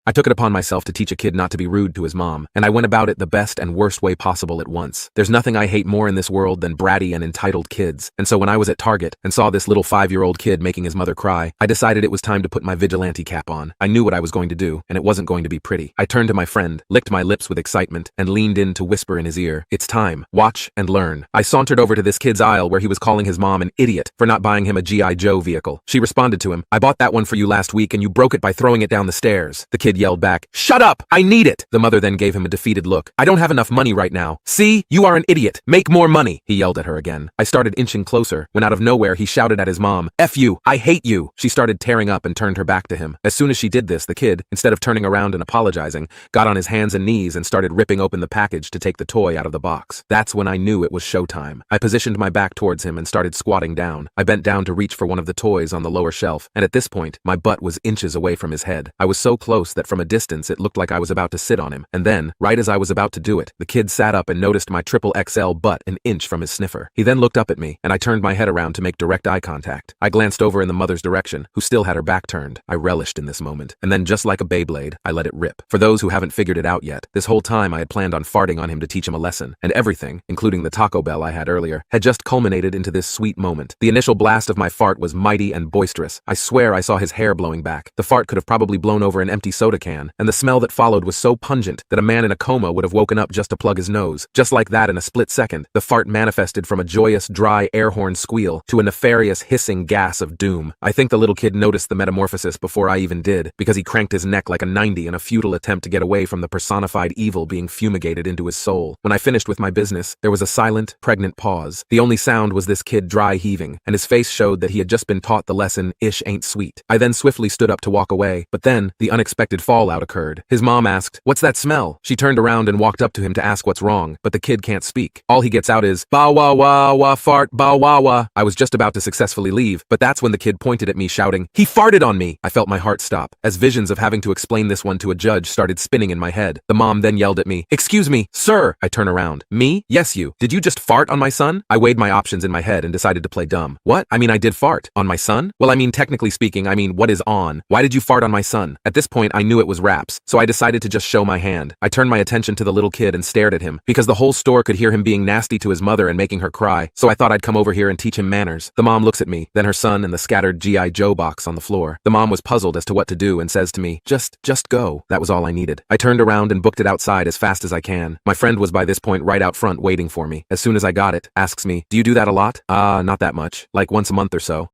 I took it upon myself to teach a kid not to be rude to his mom, and I went about it the best and worst way possible at once. There's nothing I hate more in this world than bratty and entitled kids, and so when I was at Target and saw this little 5-year-old kid making his mother cry, I decided it was time to put my vigilante cap on. I knew what I was going to do, and it wasn't going to be pretty. I turned to my friend, licked my lips with excitement, and leaned in to whisper in his ear, "It's time. Watch and learn." I sauntered over to this kid's aisle where he was calling his mom an idiot for not buying him a G.I. Joe vehicle. She responded to him, "I bought that one for you last week and you broke it by throwing it down the stairs." The kid yelled back, "Shut up! I need it!" The mother then gave him a defeated look. "I don't have enough money right now. See? You are an idiot. Make more money!" He yelled at her again. I started inching closer when out of nowhere he shouted at his mom, "F you! I hate you!" She started tearing up and turned her back to him. As soon as she did this, the kid, instead of turning around and apologizing, got on his hands and knees and started ripping open the package to take the toy out of the box. That's when I knew it was showtime. I positioned my back towards him and started squatting down. I bent down to reach for one of the toys on the lower shelf, and at this point, my butt was inches away from his head. I was so close that from a distance it looked like I was about to sit on him, and then, right as I was about to do it, the kid sat up and noticed my triple XL butt an inch from his sniffer. He then looked up at me, and I turned my head around to make direct eye contact. I glanced over in the mother's direction, who still had her back turned. I relished in this moment, and then just like a Beyblade, I let it rip. For those who haven't figured it out yet, this whole time I had planned on farting on him to teach him a lesson, and everything, including the Taco Bell I had earlier, had just culminated into this sweet moment. The initial blast of my fart was mighty and boisterous. I swear I saw his hair blowing back. The fart could have probably blown over an empty soda can, and the smell that followed was so pungent that a man in a coma would have woken up just to plug his nose. Just like that, in a split second, the fart manifested from a joyous, dry air horn squeal to a nefarious, hissing gas of doom. I think the little kid noticed the metamorphosis before I even did, because he cranked his neck like a 90 in a futile attempt to get away from the personified evil being fumigated into his soul. When I finished with my business, there was a silent, pregnant pause. The only sound was this kid dry heaving, and his face showed that he had just been taught the lesson, "Ish ain't sweet." I then swiftly stood up to walk away, but then, the unexpected fallout occurred. His mom asked, "What's that smell?" She turned around and walked up to him to ask what's wrong, but the kid can't speak. All he gets out is, "Bow wah wah wah fart, bow wah wah." I was just about to successfully leave, but that's when the kid pointed at me shouting, "He farted on me!" I felt my heart stop, as visions of having to explain this one to a judge started spinning in my head. The mom then yelled at me, "Excuse me, sir!" I turn around. "Me? Yes, you. Did you just fart on my son?" I weighed my options in my head and decided to play dumb. "What? I mean, I did fart. On my son? Well, I mean, technically speaking, what is on? Why did you fart on my son?" At this point, I knew it was raps, so I decided to just show my hand. I turned my attention to the little kid and stared at him, because the whole store could hear him being nasty to his mother and making her cry, so I thought I'd come over here and teach him manners. The mom looks at me, then her son and the scattered G.I. Joe box on the floor. The mom was puzzled as to what to do and says to me, Just go." That was all I needed. I turned around and booked it outside as fast as I can. My friend was by this point right out front waiting for me. As soon as I got it, asks me, "Do you do that a lot?" Not that much. Like once a month or so."